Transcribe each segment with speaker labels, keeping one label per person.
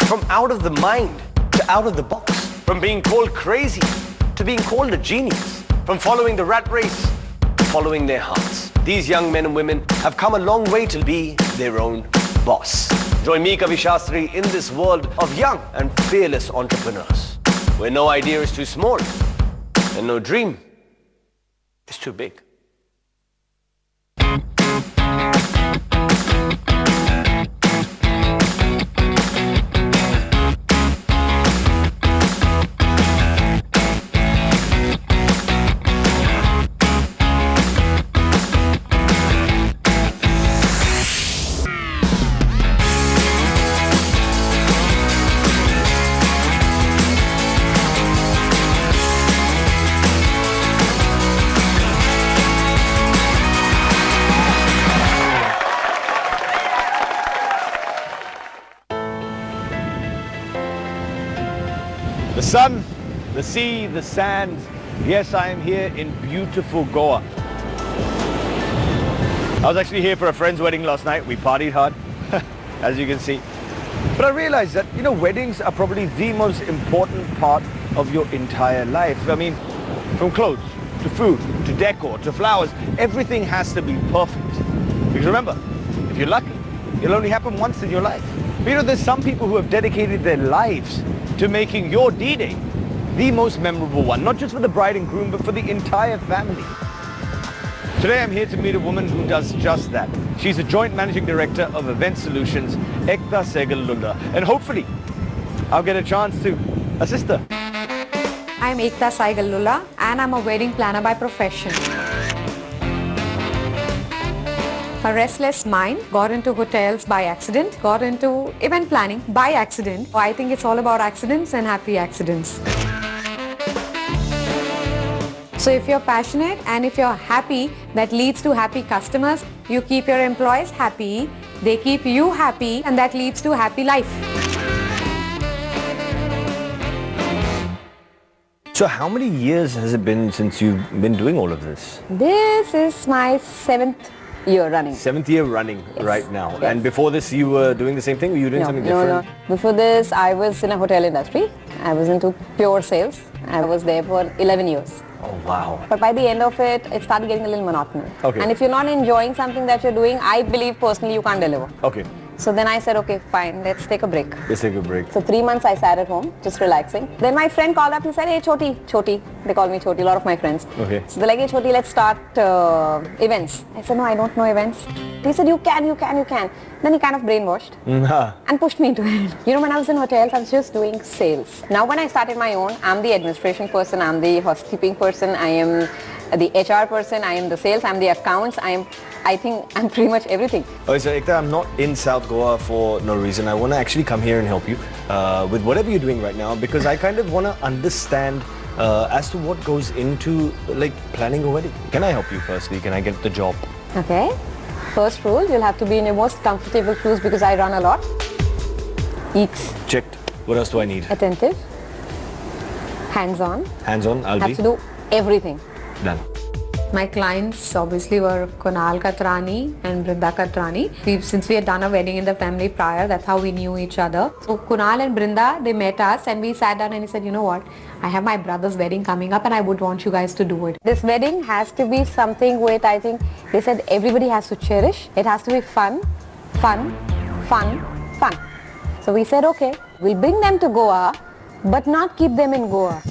Speaker 1: From out of the mind to out of the box. From being called crazy to being called a genius. From following the rat race to following their hearts. These young men and women have come a long way to be their own boss. Join me, Kavi Shastri, in this world of young and fearless entrepreneurs, where no idea is too small and no dream is too big.
Speaker 2: The sun, the sea, the sand. Yes, I am here in beautiful Goa. I was actually here for a friend's wedding last night. We partied hard, as you can see. But I realized that, weddings are probably the most important part of your entire life. I mean, from clothes, to food, to decor, to flowers, everything has to be perfect. Because remember, if you're lucky, it'll only happen once in your life. But there's some people who have dedicated their lives to making your D-Day the most memorable one, not just for the bride and groom, but for the entire family. Today I'm here to meet a woman who does just that. She's a joint managing director of event solutions, Ekta, Saigal, Lulla, and hopefully I'll get a chance to assist her.
Speaker 3: I'm Ekta Saigal Lulla and I'm a wedding planner by profession. A restless mind, got into hotels by accident, got into event planning by accident. I think it's all about accidents and happy accidents. So if you're passionate and if you're happy, that leads to happy customers. You keep your employees happy, they keep you happy, and that leads to happy life.
Speaker 1: So how many years has it been since you've been doing all of this?
Speaker 3: This is my 7th year running.
Speaker 1: 7th year running right now.
Speaker 3: Yes.
Speaker 1: And before this you were doing the same thing? Were you doing something different?
Speaker 3: No. Before this I was in a hotel industry. I was into pure sales. I was there for 11 years.
Speaker 1: Oh wow.
Speaker 3: But by the end of it, it started getting a little monotonous.
Speaker 1: Okay.
Speaker 3: And if you're not enjoying something that you're doing, I believe personally you can't deliver.
Speaker 1: Okay.
Speaker 3: So then I said, okay, fine, let's take a break.
Speaker 1: Let's take a break.
Speaker 3: So 3 months I sat at home, just relaxing. Then my friend called up, he said, hey Choti, they call me Choti, a lot of my friends.
Speaker 1: Okay.
Speaker 3: So they're like, hey Choti, let's start events. I said, no, I don't know events. He said, you can. Then he kind of brainwashed and pushed me into it. When I was in hotels, I was just doing sales. Now when I started my own, I'm the administration person, I'm the housekeeping person, I am the HR person, I am the sales, I'm the accounts, I think I'm pretty much everything.
Speaker 1: Okay, so Ekta, I'm not in South Goa for no reason. I want to actually come here and help you with whatever you're doing right now, because I kind of want to understand as to what goes into planning a wedding. Can I help you firstly? Can I get the job?
Speaker 3: Okay. First rule, you'll have to be in your most comfortable shoes because I run a lot. Eeks.
Speaker 1: Checked. What else do I need?
Speaker 3: Attentive. Hands-on.
Speaker 1: Hands-on, I'll
Speaker 3: have
Speaker 1: be.
Speaker 3: to do everything.
Speaker 1: Done.
Speaker 3: My clients obviously were Kunal Katrani and Brinda Katrani. Since we had done a wedding in the family prior, that's how we knew each other. So Kunal and Brinda, they met us and we sat down and he said, you know what, I have my brother's wedding coming up and I would want you guys to do it. This wedding has to be something with, I think, they said everybody has to cherish. It has to be fun. So we said, okay, we'll bring them to Goa, but not keep them in Goa.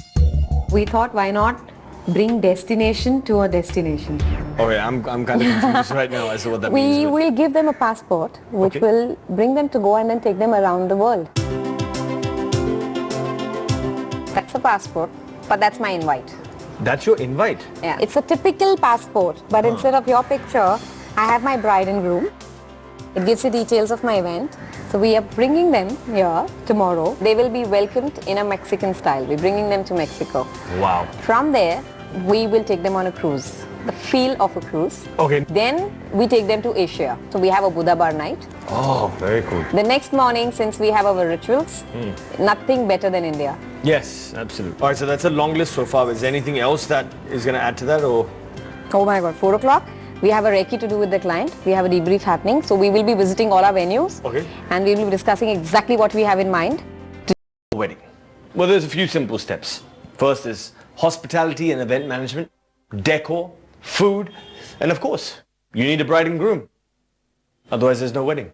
Speaker 3: We thought, why not bring destination to a destination?
Speaker 1: Okay, I'm kind of confused right now as to what that means.
Speaker 3: We will give them a passport which will bring them to Goa and then take them around the world. That's a passport, but that's my invite.
Speaker 1: That's your invite?
Speaker 3: Yeah, it's a typical passport, but instead of your picture, I have my bride and groom. It gives you details of my event. So we are bringing them here tomorrow. They will be welcomed in a Mexican style. We're bringing them to Mexico.
Speaker 1: Wow.
Speaker 3: From there, we will take them on a cruise. The feel of a cruise.
Speaker 1: Okay.
Speaker 3: Then we take them to Asia. So we have a Buddha bar night.
Speaker 1: Oh, very cool.
Speaker 3: The next morning, since we have our rituals, nothing better than India.
Speaker 1: Yes, absolutely. All right, so that's a long list so far. Is there anything else that is going to add to that, or?
Speaker 3: Oh my God, 4 o'clock.
Speaker 4: We have a recce to do with the client. We have a debrief happening. So we will be visiting all our venues.
Speaker 2: Okay.
Speaker 4: And we will be discussing exactly what we have in mind.
Speaker 2: Wedding. Well, there's a few simple steps. First is hospitality and event management, decor, food, and of course, you need a bride and groom. Otherwise, there's no wedding.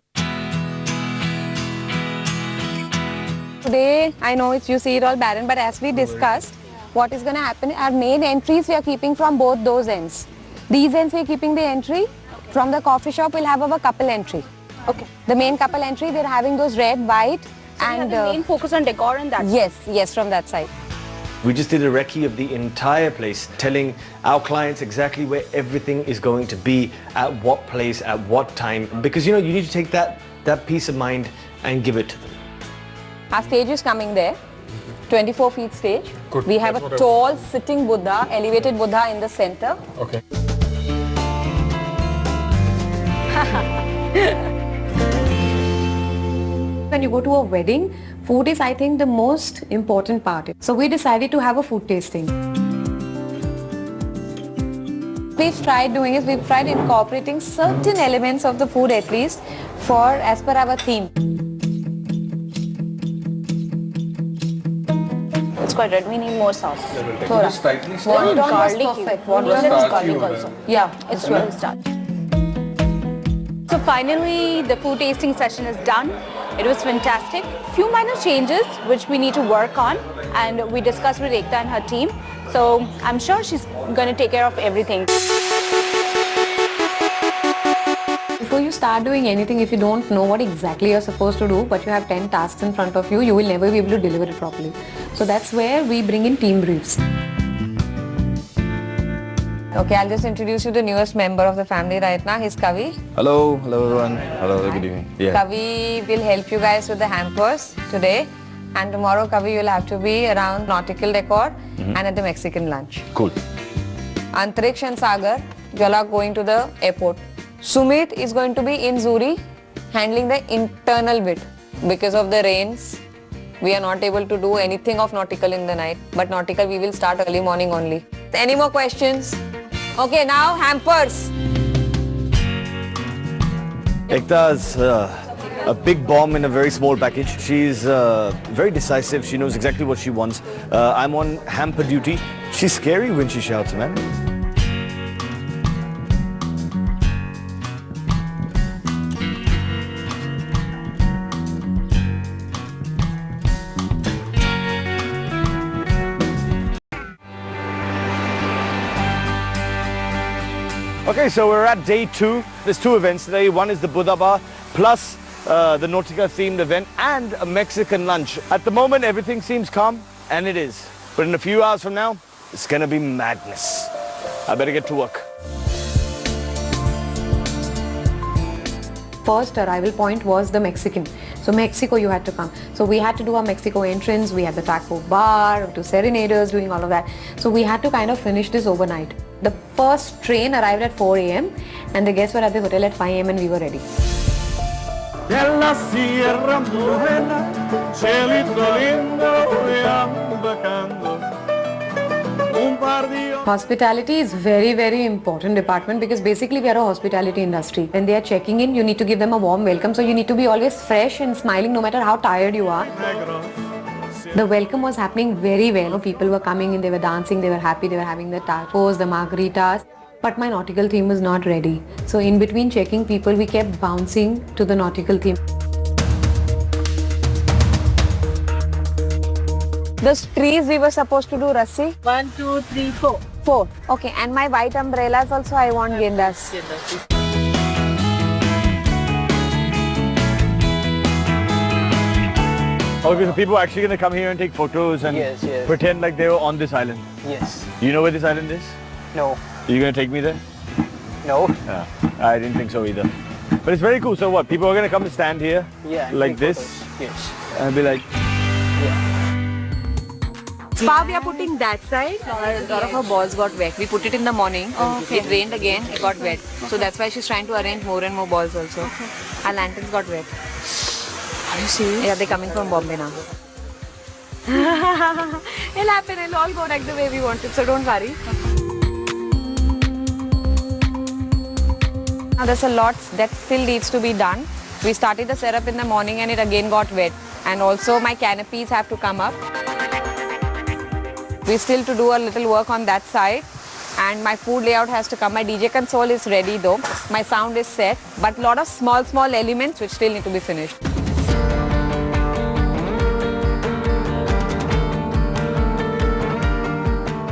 Speaker 4: Today, I know you see it all barren, but as we discussed, what is going to happen, our main entries we are keeping from both those ends. These ends we are keeping the entry. From the coffee shop, we'll have our couple entry.
Speaker 5: Okay.
Speaker 4: The main couple entry, they're having those red, white,
Speaker 5: So
Speaker 4: and
Speaker 5: we have the main focus on decor and that.
Speaker 4: yes, from that side.
Speaker 2: We just did a recce of the entire place, telling our clients exactly where everything is going to be, at what place, at what time. Because, you need to take that peace of mind and give it to them.
Speaker 4: Our stage is coming there, 24 feet stage.
Speaker 6: Good.
Speaker 4: We have a tall sitting Buddha, elevated Buddha in the center.
Speaker 6: Okay.
Speaker 3: When you go to a wedding, food is, I think, the most important part. So we decided to have a food tasting.
Speaker 4: We've tried doing is we've tried incorporating certain elements of the food at least as per our theme.
Speaker 5: It's quite red. We need more sauce.
Speaker 4: Thoda.
Speaker 5: One
Speaker 4: garlic
Speaker 5: perfect.
Speaker 4: One
Speaker 5: One
Speaker 4: garlic.
Speaker 5: garlic also.
Speaker 4: Yeah,
Speaker 5: It's well starch. So finally, the food tasting session is done. It was fantastic. Few minor changes which we need to work on, and we discussed with Ekta and her team. So I'm sure she's going to take care of everything.
Speaker 3: Before you start doing anything, if you don't know what exactly you're supposed to do, but you have 10 tasks in front of you, you will never be able to deliver it properly. So that's where we bring in team briefs.
Speaker 4: Okay, I'll just introduce you to the newest member of the family right now. He's Kavi.
Speaker 6: Hello everyone. Hello, good evening. Yeah.
Speaker 4: Kavi will help you guys with the hampers today. And tomorrow, Kavi, you'll have to be around nautical decor and at the Mexican lunch.
Speaker 2: Cool.
Speaker 4: Antriksh and Sagar, you all are going to the airport. Sumit is going to be in Zuri handling the internal bit. Because of the rains, we are not able to do anything of nautical in the night. But nautical we will start early morning only. Any more questions? Okay, now hampers.
Speaker 2: Ekta's a big bomb in a very small package. She's very decisive. She knows exactly what she wants. I'm on hamper duty. She's scary when she shouts, man. Okay, so we're at day 2. There's 2 events today. One is the Buddha Bar, plus the Nautica themed event and a Mexican lunch. At the moment, everything seems calm, and it is. But in a few hours from now, it's gonna be madness. I better get to work.
Speaker 3: First arrival point was the Mexican. So Mexico, you had to come. So we had to do our Mexico entrance. We had the taco bar, to serenaders, doing all of that. So we had to kind of finish this overnight. The first train arrived at 4 a.m. and the guests were at the hotel at 5 a.m. and we were ready. Hospitality is very important department because basically we are a hospitality industry. When they are checking in, you need to give them a warm welcome. So you need to be always fresh and smiling no matter how tired you are. The welcome was happening very well. People were coming in, they were dancing, they were happy, they were having the tacos, the margaritas. But my nautical theme was not ready. So in between checking people, we kept bouncing to the nautical theme.
Speaker 4: The trees we were supposed to do rassi.
Speaker 5: 1, 2, 3, 4.
Speaker 4: 4. Okay, and my white umbrellas also I want gendas.
Speaker 2: Okay, so people are actually gonna come here and take photos and
Speaker 7: Yes.
Speaker 2: pretend like they were on this island.
Speaker 7: Yes.
Speaker 2: You know where this island is?
Speaker 7: No.
Speaker 2: Are you gonna take me there?
Speaker 7: No.
Speaker 2: Yeah, I didn't think so either. But it's very cool. So what? People are gonna come and stand here,
Speaker 7: Yeah. and
Speaker 2: like
Speaker 7: take
Speaker 2: this,
Speaker 7: photos. Yes.
Speaker 2: and be like,
Speaker 4: Spa we are putting that side. A lot of her balls got wet. We put it in the morning. It rained again. It got wet. So that's why she's trying to arrange more and more balls also. Our lanterns got wet.
Speaker 5: Are you serious?
Speaker 4: Yeah, they're coming from Bombay now. It'll happen. It'll all go like the way we want it. So don't worry. Now there's a lot that still needs to be done. We started the setup in the morning and it again got wet. And also my canopies have to come up. We still to do a little work on that side. And my food layout has to come. My DJ console is ready though. My sound is set. But a lot of small elements which still need to be finished.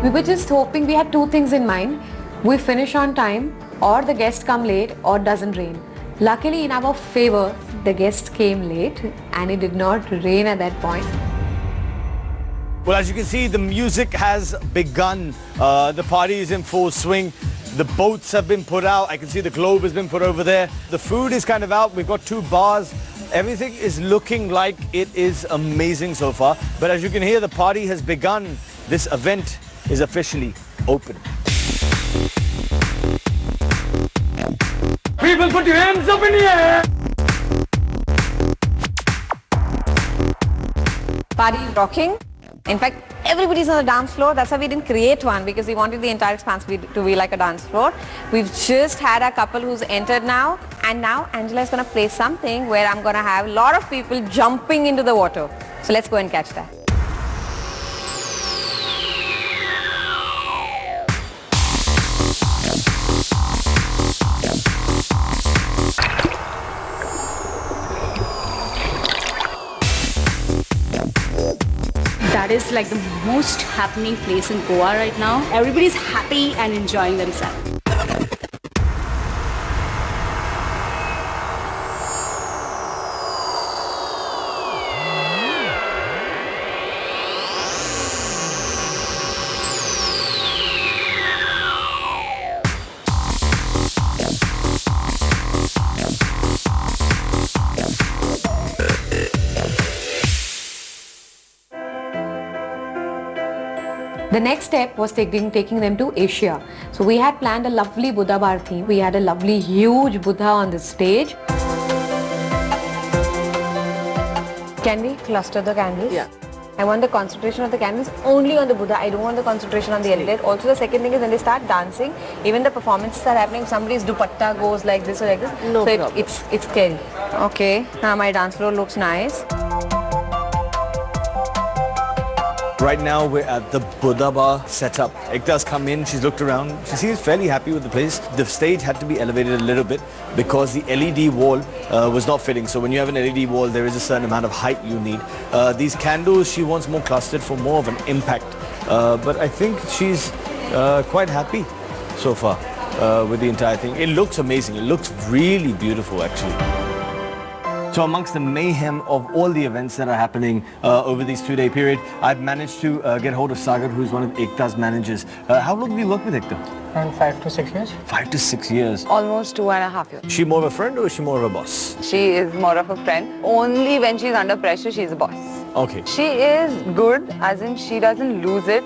Speaker 3: We were just hoping, we had two things in mind. We finish on time, or the guests come late, or doesn't rain. Luckily, in our favor, the guests came late and it did not rain at that point.
Speaker 2: Well, as you can see, the music has begun. The party is in full swing. The boats have been put out. I can see the globe has been put over there. The food is kind of out. We've got 2 bars. Everything is looking like it is amazing so far. But as you can hear, the party has begun. This event is officially open. People, put your hands up in the air!
Speaker 4: Party is rocking. In fact, everybody's on the dance floor. That's why we didn't create one, because we wanted the entire expanse to be like a dance floor. We've just had a couple who's entered now, and now Angela is going to play something where I'm going to have a lot of people jumping into the water. So let's go and catch that.
Speaker 5: That is like the most happening place in Goa right now. Everybody's happy and enjoying themselves.
Speaker 3: The next step was taking them to Asia. So we had planned a lovely Buddha bar theme. We had a lovely huge Buddha on the stage.
Speaker 4: Can we cluster the candles?
Speaker 3: Yeah.
Speaker 4: I want the concentration of the candles only on the Buddha. I don't want the concentration on the elite. Also, the second thing is when they start dancing, even the performances are happening. Somebody's dupatta goes like this or like this.
Speaker 3: No
Speaker 4: so
Speaker 3: problem.
Speaker 4: It's scary. Okay. Now my dance floor looks nice.
Speaker 2: Right now we're at the Buddha bar setup. Ekta's come in, she's looked around. She seems fairly happy with the place. The stage had to be elevated a little bit because the LED wall was not fitting. So when you have an LED wall, there is a certain amount of height you need. These candles, she wants more clustered for more of an impact. But I think she's quite happy so far with the entire thing. It looks amazing. It looks really beautiful actually. So amongst the mayhem of all the events that are happening over this 2-day period, I've managed to get hold of Saigal, who's one of Ekta's managers. How long have you worked with Ekta?
Speaker 7: Around 5 to 6 years.
Speaker 2: 5 to 6 years.
Speaker 4: Almost 2.5 years.
Speaker 2: Is she more of a friend or is she more of a boss?
Speaker 4: She is more of a friend. Only when she's under pressure, she's a boss.
Speaker 2: Okay.
Speaker 4: She is good, as in she doesn't lose it.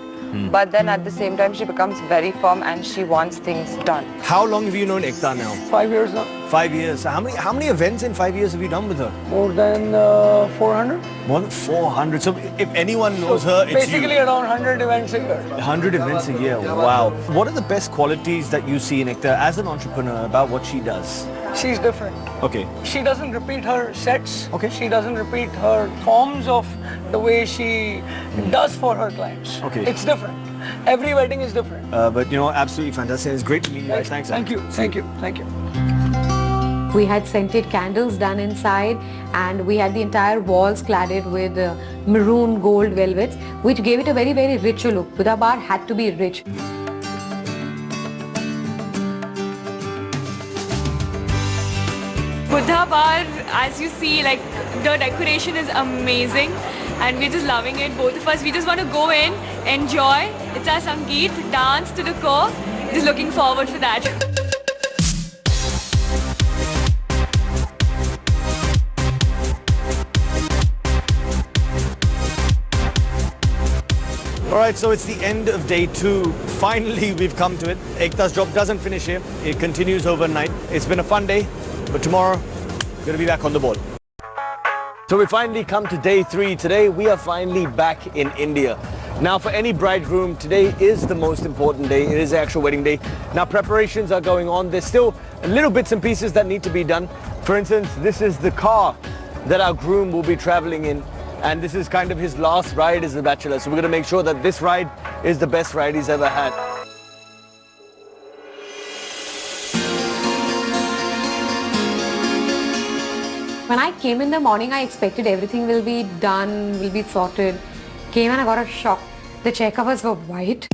Speaker 4: But then at the same time, she becomes very firm and she wants things done.
Speaker 2: How long have you known Ekta now?
Speaker 7: 5 years now.
Speaker 2: 5 years. So how many events in 5 years have you done with her?
Speaker 7: More than 400.
Speaker 2: More than 400. So if anyone knows her, it's
Speaker 7: Basically
Speaker 2: you.
Speaker 7: around 100 events a year.
Speaker 2: 100 events a year. Wow. What are the best qualities that you see in Ekta as an entrepreneur about what she does?
Speaker 7: She's different.
Speaker 2: Okay.
Speaker 7: She doesn't repeat her sets.
Speaker 2: Okay.
Speaker 7: She doesn't repeat her forms of the way she does for her clients.
Speaker 2: Okay.
Speaker 7: It's different. Every wedding is different.
Speaker 2: But you know, absolutely fantastic. It's great to meet you guys. Thanks.
Speaker 7: Thank you. Thank you. Thank you.
Speaker 3: We had scented candles done inside, and we had the entire walls cladded with maroon gold velvets, which gave it a very, very rich look. Buddha bar had to be rich.
Speaker 8: Buddha bar, as you see, like the decoration is amazing and we're just loving it. Both of us, we just want to go in, enjoy. It's our Sangeet, dance to the core. Just looking forward for that.
Speaker 2: Alright, so it's the end of day 2. Finally, we've come to it. Ekta's job doesn't finish here. It continues overnight. It's been a fun day, but tomorrow, we're going to be back on the board. So we finally come to day 3. Today, we are finally back in India. Now, for any bridegroom, today is the most important day. It is the actual wedding day. Now, preparations are going on. There's still little bits and pieces that need to be done. For instance, this is the car that our groom will be traveling in, and this is kind of his last ride as a bachelor. So we're going to make sure that this ride is the best ride he's ever had.
Speaker 3: When I came in the morning, I expected everything will be done, will be sorted. Came and I got a shock. The chair covers were white.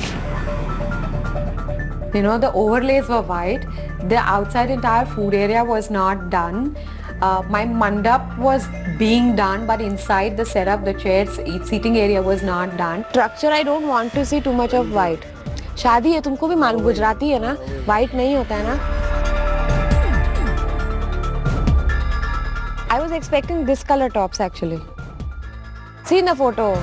Speaker 3: You know, the overlays were white. The outside entire food area was not done. My mandap was being done, but inside the setup, the chairs, seating area was not done.
Speaker 4: Structure, I don't want to see too much of white. शादी है, तुमको भी मालूम, गुजराती है ना, white नहीं होता है ना. I was expecting this color tops actually. See in the photo.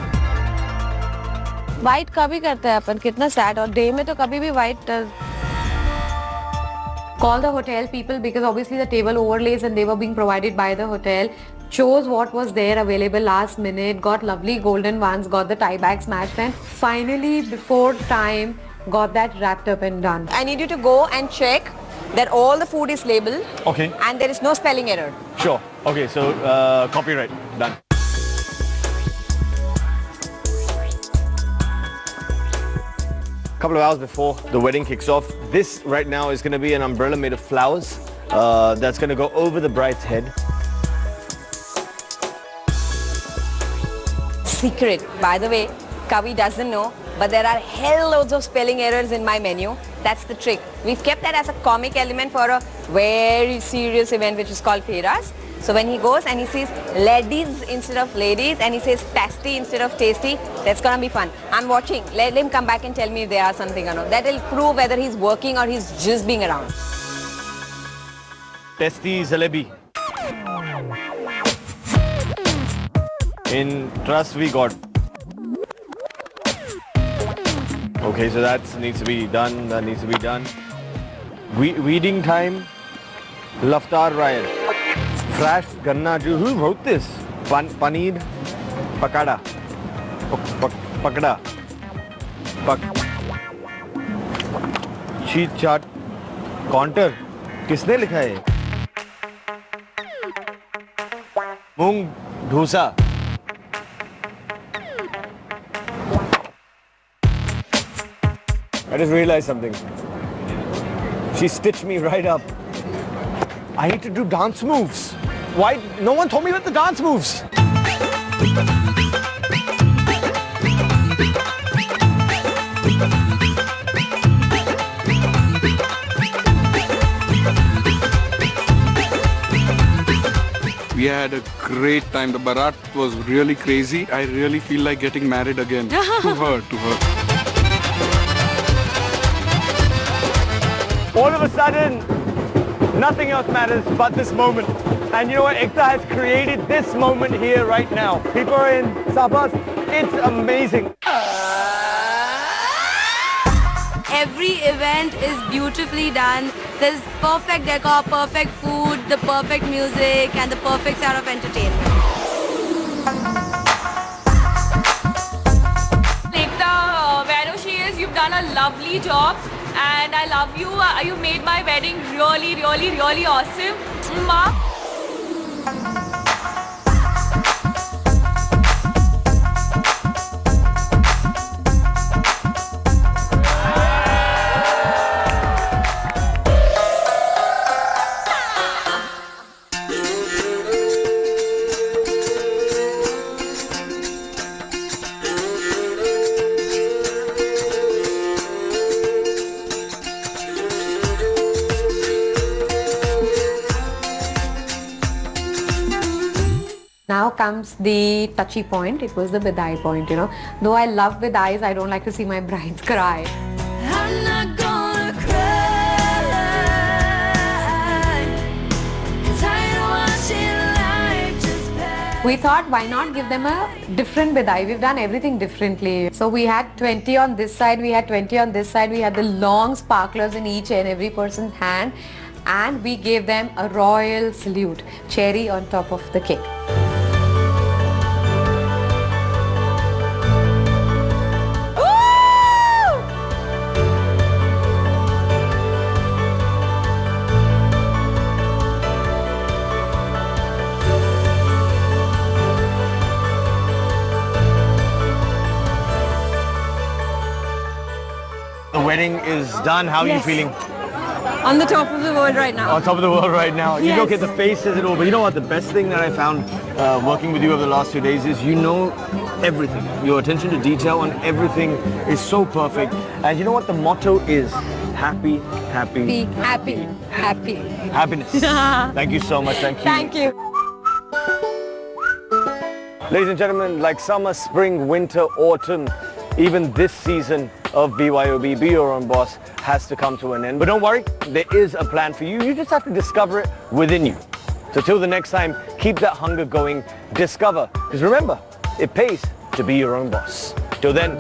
Speaker 4: White कभी करता है अपन, कितना sad, और day में तो कभी भी white.
Speaker 3: Call the hotel people because obviously the table overlays and they were being provided by the hotel. Chose what was there available last minute, got lovely golden ones, got the tie bags matched, and finally before time got that wrapped up and done.
Speaker 4: I need you to go and check that all the food is labeled.
Speaker 2: Okay.
Speaker 4: And there is no spelling error.
Speaker 2: Sure. Okay, so copyright, done. Couple of hours before the wedding kicks off, this right now is going to be an umbrella made of flowers that's going to go over the bride's head.
Speaker 4: Secret, by the way, Kavi doesn't know, but there are hell loads of spelling errors in my menu. That's the trick. We've kept that as a comic element for a very serious event which is called Feras. So when he goes and he sees ladies instead of ladies and he says tasty instead of tasty, that's gonna be fun. I'm watching. Let him come back and tell me if there are something or not. That will prove whether he's working or he's just being around.
Speaker 2: Tasty jalebi. In trust we got. Okay, so that needs to be done. That needs to be done. Weeding time. Laftar riot. Fresh ganna. Who wrote this? Paneer pakada. Pakada. Cheat chart. Counter. किसने लिखा है? मूंग dosa. I just realized something. She stitched me right up. I need to do dance moves. Why? No one told me about the dance moves.
Speaker 9: We had a great time. The barat was really crazy. I really feel like getting married again. to her.
Speaker 2: All of a sudden, nothing else matters but this moment. And you know what? Ekta has created this moment here right now. People are in Sabas. It's amazing.
Speaker 10: Every event is beautifully done. There's perfect decor, perfect food, the perfect music, and the perfect sound of entertainment.
Speaker 8: Ekta, wherever she is, you've done a lovely job. And I love you. You made my wedding really, really, really awesome. Mwah.
Speaker 3: Now comes the touchy point. It was the bidai point, you know. Though I love bidais, I don't like to see my brides cry.
Speaker 10: I'm not gonna cry, 'cause I know watching life just pass.
Speaker 3: We thought, why not give them a different bidai? We've done everything differently. So we had 20 on this side, we had 20 on this side, we had the long sparklers in each and every person's hand, and we gave them a royal salute, cherry on top of the cake.
Speaker 2: wedding is done. How are you feeling?
Speaker 10: On the top of the world right now.
Speaker 2: On top of the world right now. You
Speaker 10: Yes.
Speaker 2: don't get the faces at all. But you know what? The best thing that I found working with you over the last 2 days is you know everything. Your attention to detail on everything is so perfect. And you know what the motto is? Happy, happy,
Speaker 10: Be happy. Happy.
Speaker 2: happiness. Thank you so much. Thank you.
Speaker 10: Thank you.
Speaker 2: Ladies and gentlemen, like summer, spring, winter, autumn, even this season of BYOB, Be Your Own Boss, has to come to an end. But don't worry, there is a plan for you. You just have to discover it within you. So till the next time, keep that hunger going, discover. Because remember, it pays to be your own boss. Till then,